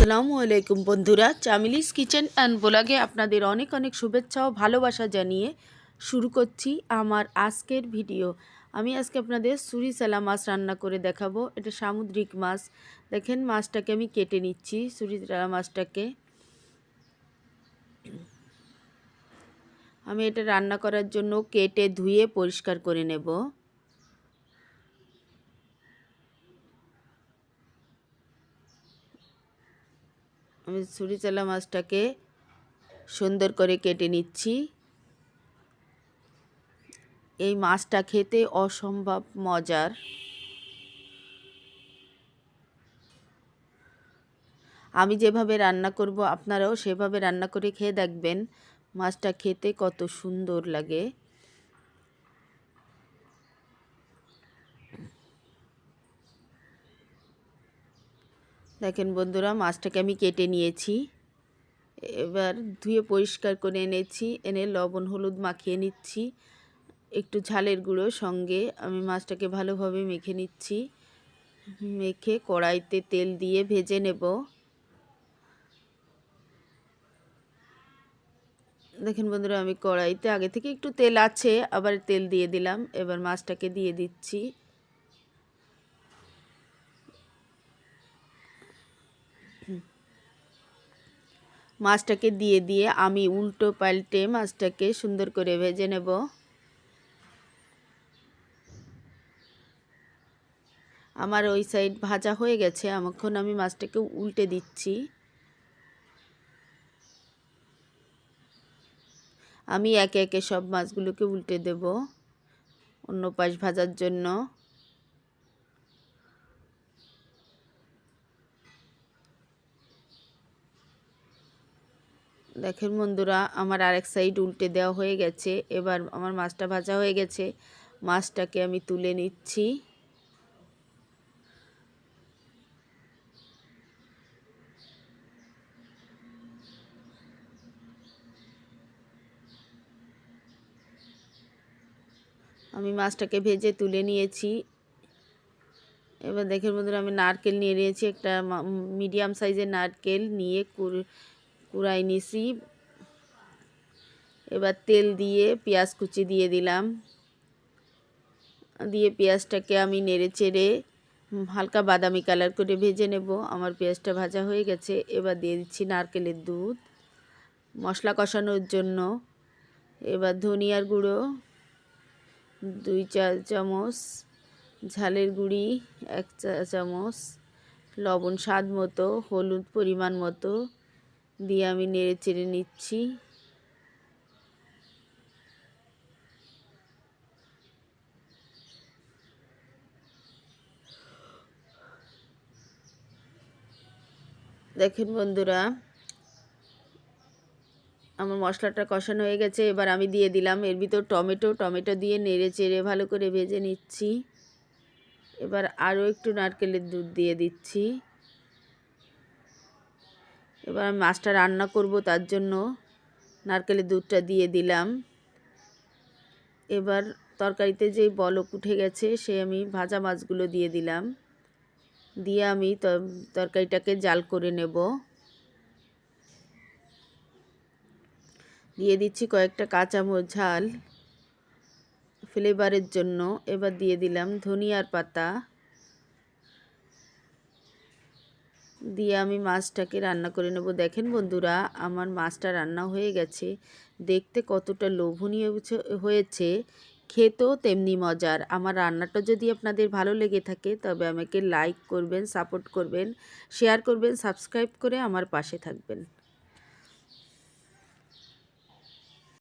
আসসালামু আলাইকুম বন্ধুরা, চামিলিস কিচেন অ্যান্ড ব্লগে আপনাদের অনেক অনেক শুভেচ্ছা ও ভালোবাসা জানিয়ে শুরু করছি আমার আজকের ভিডিও। আমি আজকে আপনাদের সুরিসালা মাছ রান্না করে দেখাবো। এটা সামুদ্রিক মাছ। দেখেন মাছটাকে আমি কেটে নিচ্ছি। সুরিসালা মাছটাকে আমি এটা রান্না করার জন্য কেটে ধুয়ে পরিষ্কার করে নেব। আমি সুরিসালা মাছটাকে সুন্দর করে কেটে নিচ্ছি। এই মাছটা খেতে অসম্ভব মজার। আমি যেভাবে রান্না করব আপনারাও সেভাবে রান্না করে খেয়ে দেখবেন মাছটা খেতে কত সুন্দর লাগে। দেখেন বন্ধুরা, মাছটাকে আমি কেটে নিয়েছি। এবার ধুয়ে পরিষ্কার করে এনে লবণ হলুদ মাখিয়ে নিচ্ছি। একটু ঝালের গুঁড়ো সঙ্গে আমি মাছটাকে ভালোভাবে মেখে নিচ্ছি। মেখে কড়াইতে তেল দিয়ে ভেজে নেব। দেখেন বন্ধুরা, আমি কড়াইতে আগে থেকে একটু তেল আছে, আবার তেল দিয়ে দিলাম। এবার মাছটাকে দিয়ে দিচ্ছি। মাছটাকে দিয়ে আমি উল্টো পাল্টে মাছটাকে সুন্দর করে ভেজে নেব। আমার ওই সাইড ভাজা হয়ে গেছে। এখন আমি মাছটাকে উল্টে দিচ্ছি। আমি একে একে সব মাছগুলোকে উল্টে দেব অন্য পাশ ভাজার জন্য। দেখেন বন্ধুরা, আমার আরেক সাইড উল্টে দেওয়া হয়ে গেছে। এবার আমার মাছটা ভাজা হয়ে গেছে। মাছটাকে আমি তুলে নিচ্ছি। আমি মাছটাকে ভেজে তুলে নিয়েছি। এবার দেখেন বন্ধুরা, আমি নারকেল নিয়ে নিয়েছি। একটা মিডিয়াম সাইজের নারকেল নিয়ে কুড়াই নিয়েছি। এবার তেল দিয়ে পেঁয়াজ কুচি দিয়ে দিলাম। দিয়ে পেঁয়াজটাকে আমি নেড়ে চেড়ে হালকা বাদামি কালার করে ভেজে নেব। আমার পেঁয়াজটা ভাজা হয়ে গেছে। এবার দিয়ে দিচ্ছি নারকেলের দুধ মশলা কষানোর জন্য। এবার ধনিয়ার গুঁড়ো 2 চা-চামচ, ঝালের গুঁড়ি 1 চা-চামচ, লবণ স্বাদ মতো, হলুদ পরিমাণ মতো দিয়ে আমি নেড়ে চেড়ে নিচ্ছি। দেখেন বন্ধুরা, আমার মশলাটা কষানো হয়ে গেছে। এবার আমি দিয়ে দিলাম এর ভিতর টমেটো দিয়ে নেড়ে চেড়ে ভালো করে ভেজে নিচ্ছি। এবার আরও একটু নারকেলের দুধ দিয়ে দিচ্ছি। এবার আমি মাছটা রান্না করব, তার জন্য নারকেলের দুধটা দিয়ে দিলাম। এবার তরকারিতে যেই বলক উঠে গেছে আমি ভাজা মাছগুলো দিয়ে দিলাম। দিয়ে আমি তরকারিটাকে জাল করে নেব। দিয়ে দিচ্ছি কয়েকটা কাঁচামরিচ ঝাল ফ্লেভারের জন্য। এবার দিয়ে দিলাম ধনিয়ার পাতা দিয়ে আমি মাছটাকে রান্না করে নেব। দেখেন বন্ধুরা, আমার মাছটা রান্না হয়ে গেছে। দেখতে কতটা লোভনীয় হয়েছে, খেতেও তেমনি মজার। আমার রান্নাটা যদি আপনাদের ভালো লেগে থাকে তবে আমাকে লাইক করবেন, সাপোর্ট করবেন, শেয়ার করবেন, সাবস্ক্রাইব করে আমার পাশে থাকবেন।